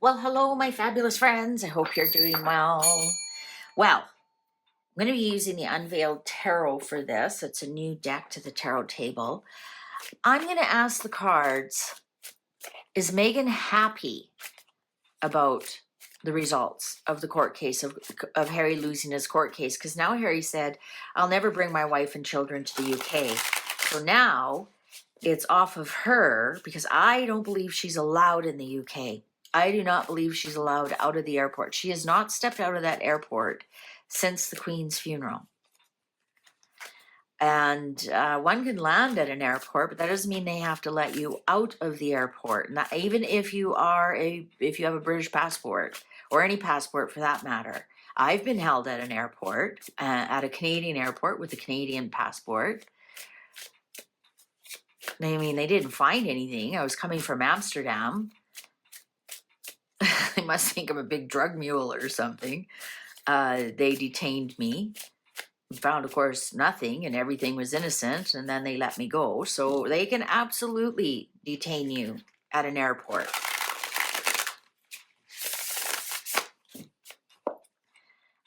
Well, hello, my fabulous friends. I hope you're doing well. Well, I'm going to be using the Unveiled Tarot for this. It's a new deck to the tarot table. I'm going to ask the cards, is Meghan happy about the results of the court case, of Harry losing his court case? Because now Harry said, I'll never bring my wife and children to the UK. So now it's off of her, because I don't believe she's allowed in the UK. I do not believe she's allowed out of the airport. She has not stepped out of that airport since the Queen's funeral. And one can land at an airport, but that doesn't mean they have to let you out of the airport. Not, even if you have a British passport or any passport for that matter. I've been held at an airport, at a Canadian airport with a Canadian passport. I mean, they didn't find anything. I was coming from Amsterdam. They must think I'm a big drug mule or something. They detained me, found, of course, nothing, and everything was innocent, and then they let me go. So they can absolutely detain you at an airport.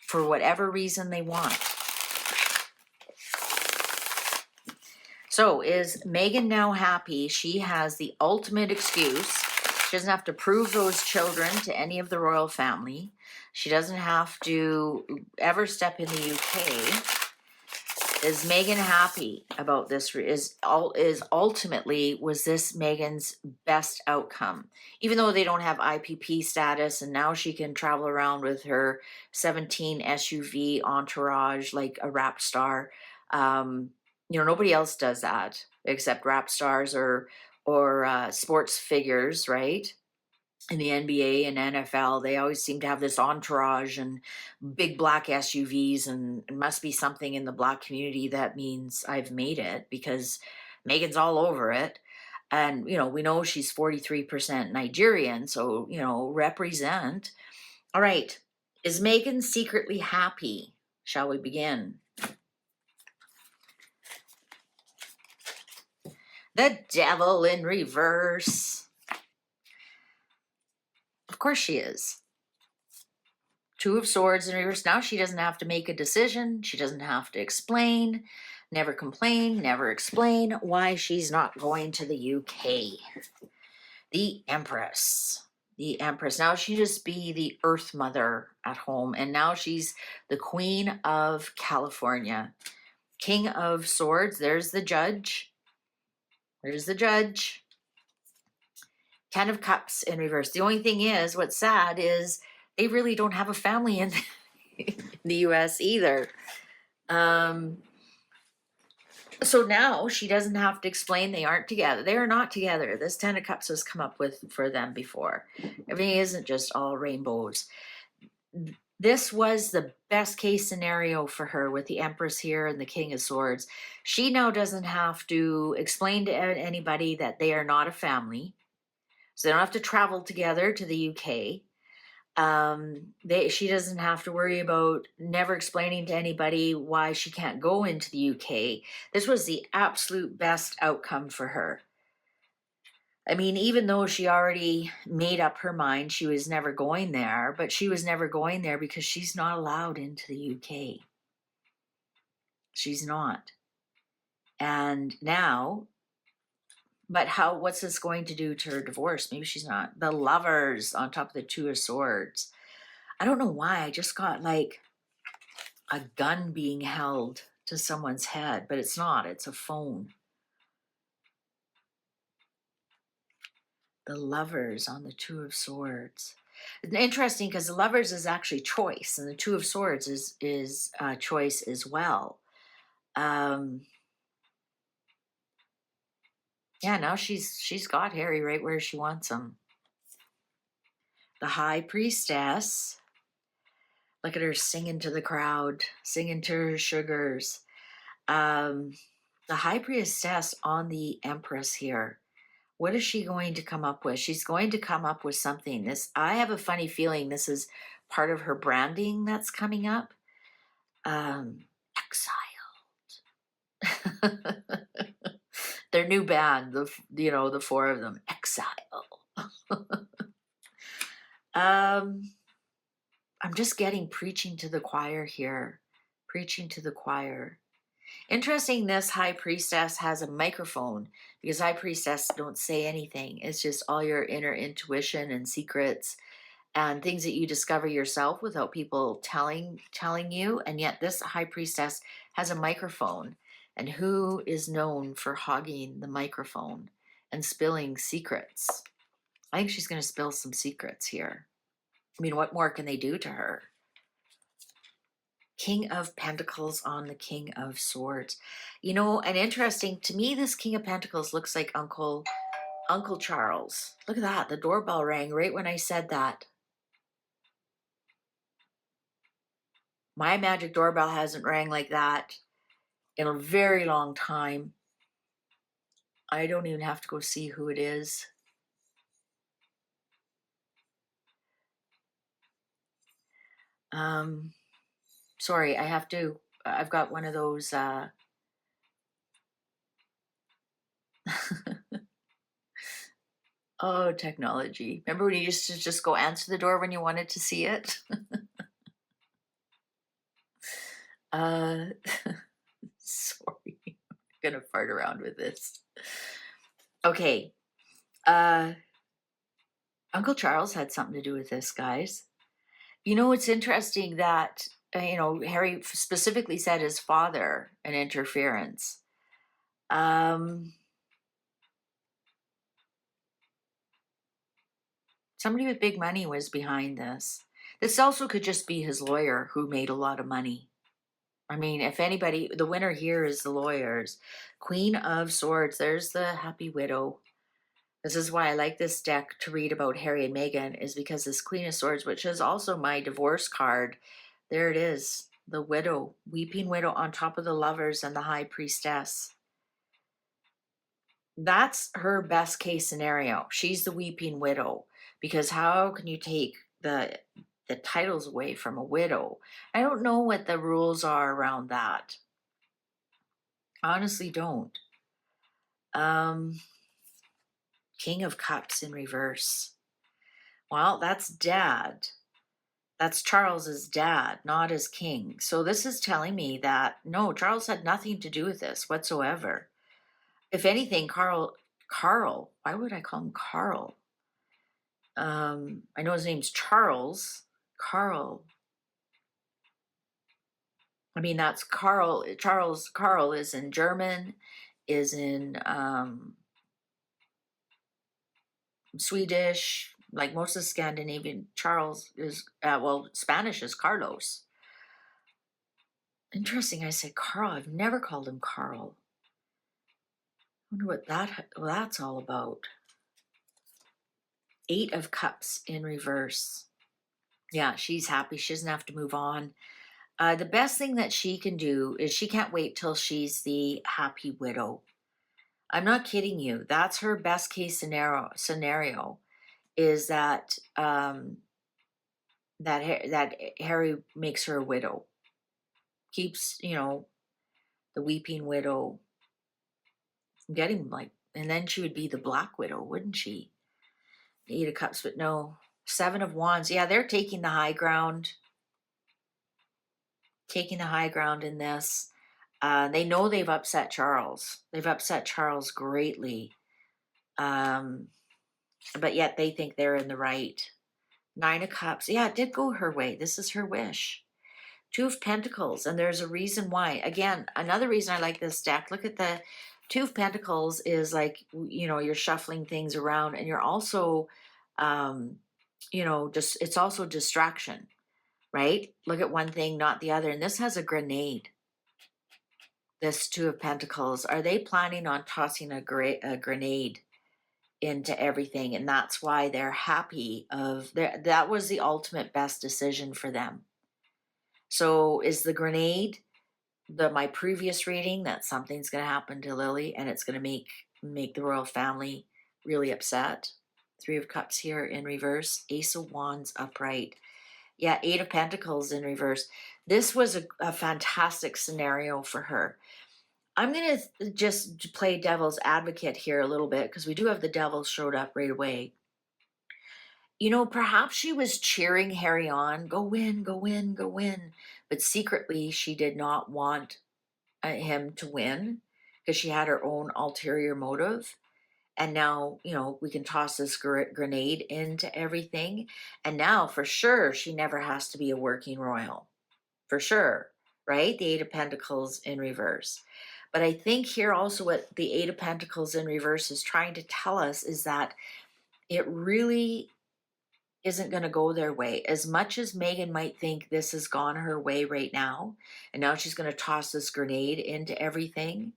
For whatever reason they want. So is Meghan now happy? She has the ultimate excuse. She doesn't have to prove those children to any of the royal family. She doesn't have to ever step in the UK. Is Meghan happy about this? Ultimately, was this Meghan's best outcome? Even though they don't have IPP status, and now she can travel around with her 17 SUV entourage like a rap star. Nobody else does that except rap stars or sports figures, right? In the NBA and NFL, they always seem to have this entourage and big black SUVs, and it must be something in the black community that means I've made it, because Meghan's all over it. And, we know she's 43% Nigerian, so, represent. All right. Is Meghan secretly happy? Shall we begin? The Devil in reverse. Of course she is. Two of Swords in reverse. Now she doesn't have to make a decision. She doesn't have to explain, never complain, never explain why she's not going to the UK. The Empress. The Empress. Now she just be the Earth Mother at home. And now she's the Queen of California. King of Swords. There's the Judge. There's the Judge. 10 of Cups in reverse. The only thing is, what's sad is they really don't have a family in the US either. So now she doesn't have to explain they aren't together. They are not together. This 10 of Cups was come up with for them before. Everything isn't just all rainbows. This was the best case scenario for her with the Empress here and the King of Swords. She now doesn't have to explain to anybody that they are not a family. So they don't have to travel together to the UK. She doesn't have to worry about never explaining to anybody why she can't go into the UK. This was the absolute best outcome for her. I mean, even though she already made up her mind she was never going there, but she was never going there because she's not allowed into the UK. She's not. And now, but what's this going to do to her divorce? Maybe she's not. The Lovers on top of the Two of Swords. I don't know why. I just got like a gun being held to someone's head, but it's not. It's a phone. The Lovers on the Two of Swords. It's interesting because the Lovers is actually choice, and the Two of Swords is choice as well. Yeah, now she's got Harry right where she wants him. The High Priestess. Look at her singing to the crowd, singing to her sugars. The High Priestess on the Empress here. What is she going to come up with? She's going to come up with something. I have a funny feeling this is part of her branding that's coming up. Exiled. Their new band, the four of them. Exile. I'm just getting preaching to the choir here. Preaching to the choir. Interesting, this High Priestess has a microphone, because High Priestess don't say anything. It's just all your inner intuition and secrets and things that you discover yourself without people telling you. And yet this High Priestess has a microphone. And who is known for hogging the microphone and spilling secrets? I think she's going to spill some secrets here. I mean, what more can they do to her? King of Pentacles on the King of Swords. You know, and interesting, to me, this King of Pentacles looks like Uncle Charles. Look at that. The doorbell rang right when I said that. My magic doorbell hasn't rang like that in a very long time. I don't even have to go see who it is. Sorry, I've got one of those, oh, technology. Remember when you used to just go answer the door when you wanted to see it? Sorry, I'm gonna fart around with this. Okay, Uncle Charles had something to do with this, guys. You know, it's interesting that, Harry specifically said his father, an interference. Somebody with big money was behind this. This also could just be his lawyer who made a lot of money. I mean, if anybody, the winner here is the lawyers. Queen of Swords, there's the happy widow. This is why I like this deck to read about Harry and Meghan, is because this Queen of Swords, which is also my divorce card, there it is, the widow, weeping widow on top of the lovers and the High Priestess. That's her best case scenario. She's the weeping widow, because how can you take the titles away from a widow? I don't know what the rules are around that. Honestly, don't. King of Cups in reverse. Well, that's dad. That's Charles's dad, not his king. So this is telling me that no, Charles had nothing to do with this whatsoever. If anything, Carl, why would I call him Carl? I know his name's Charles. Carl. I mean, that's Carl. Carl is in German, is in Swedish, like most of Scandinavian. Charles is, Spanish is Carlos. Interesting, I said Carl. I've never called him Carl. I wonder what that's all about. Eight of Cups in reverse. Yeah, she's happy. She doesn't have to move on. The best thing that she can do is she can't wait till she's the happy widow. I'm not kidding you. That's her best case scenario is that that Harry makes her a widow. Keeps, the weeping widow. Getting like, and then she would be the Black Widow, wouldn't she? Eight of Cups, but no. Seven of Wands. Yeah, they're taking the high ground. Taking the high ground in this. They know they've upset Charles. They've upset Charles greatly. But yet they think they're in the right. Nine of Cups. Yeah, it did go her way. This is her wish. Two of Pentacles. And there's a reason why. Again, another reason I like this deck. Look at the Two of Pentacles is like, you're shuffling things around, and you're also, it's also distraction, right? Look at one thing, not the other. And this has a grenade. This Two of Pentacles. Are they planning on tossing a grenade into everything? And that's why they're happy that was the ultimate best decision for them. So is the grenade my previous reading that something's going to happen to Lily and it's going to make the royal family really upset? Three of Cups here in reverse. Ace of Wands upright. Yeah, Eight of Pentacles in reverse. This was a fantastic scenario for her. I'm going to just play devil's advocate here a little bit, because we do have the devil showed up right away. You know, perhaps she was cheering Harry on, go win, go win, go win. But secretly, she did not want him to win because she had her own ulterior motive. And now, you know, we can toss this grenade into everything. And now, for sure, she never has to be a working royal. For sure, right? The Eight of Pentacles in reverse. But I think here also what the Eight of Pentacles in reverse is trying to tell us is that it really isn't going to go their way. As much as Meghan might think this has gone her way right now, and now she's going to toss this grenade into everything,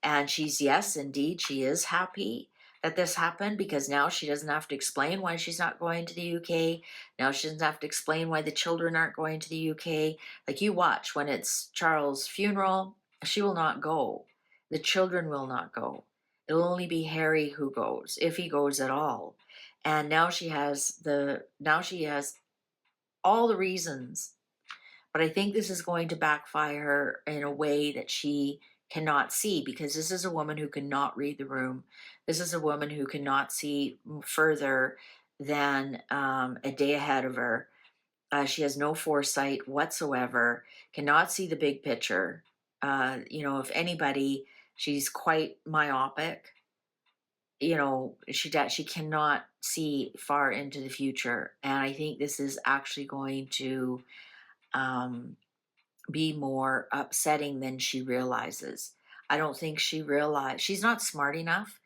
and she's, yes, indeed, she is happy that this happened because now she doesn't have to explain why she's not going to the UK. Now she doesn't have to explain why the children aren't going to the UK. Like, you watch when it's Charles' funeral, she will not go. The children will not go. It'll only be Harry who goes, if he goes at all. And now she has all the reasons, but I think this is going to backfire in a way that she cannot see, because this is a woman who cannot read the room. This is a woman who cannot see further than a day ahead of her. She has no foresight whatsoever, cannot see the big picture. You know, if anybody, she's quite myopic. You know, she cannot see far into the future. And I think this is actually going to um, be more upsetting than she realizes. I don't think she's not smart enough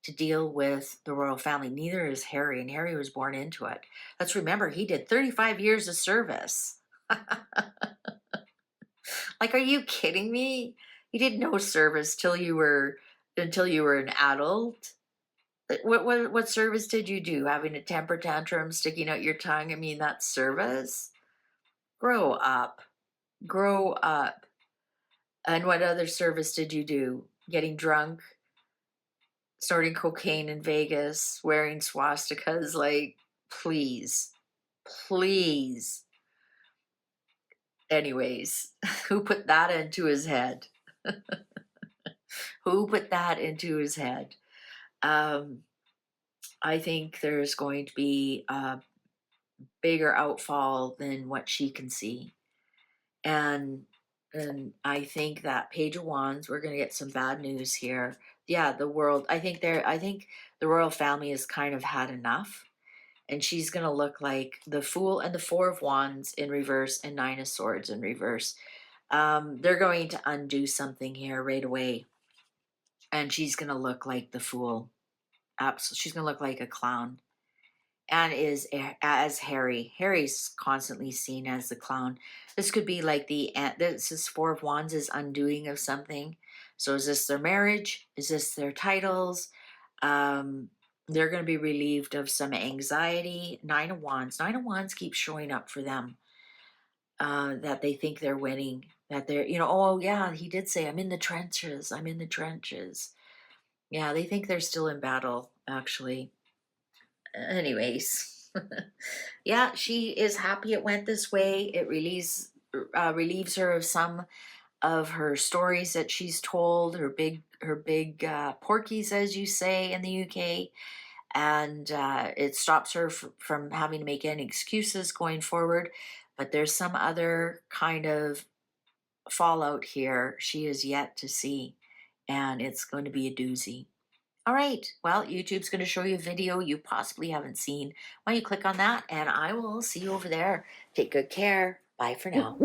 to deal with the royal family. Neither is Harry, and Harry was born into it. Let's remember, he did 35 years of service. Like, are you kidding me? You did no service until you were an adult. What service did you do? Having a temper tantrum, sticking out your tongue? I mean, that's service. Grow up. Grow up. And what other service did you do? Getting drunk, snorting cocaine in Vegas, wearing swastikas? Like, please, please. Anyways, who put that into his head? Who put that into his head? I think there's going to be a bigger outfall than what she can see. And I think that Page of Wands, we're going to get some bad news here. Yeah, the world, I think the royal family has kind of had enough, and she's going to look like the Fool and the Four of Wands in reverse and Nine of Swords in reverse. They're going to undo something here right away, and she's going to look like the Fool. Absolutely, she's going to look like a clown. And is as Harry. Harry's constantly seen as the clown. This could be like this is Four of Wands is undoing of something. So is this their marriage? Is this their titles? They're going to be relieved of some anxiety. Nine of Wands. Nine of Wands keeps showing up for them. That they think they're winning. That they're, you know, oh yeah, he did say, I'm in the trenches. I'm in the trenches. Yeah, they think they're still in battle, actually. Anyways, yeah, she is happy it went this way. It relieves her of some of her stories that she's told, her big porkies, as you say in the UK, and it stops her from having to make any excuses going forward. But there's some other kind of fallout here she is yet to see, and it's going to be a doozy. All right, well, YouTube's going to show you a video you possibly haven't seen. Why don't you click on that, and I will see you over there. Take good care. Bye for now.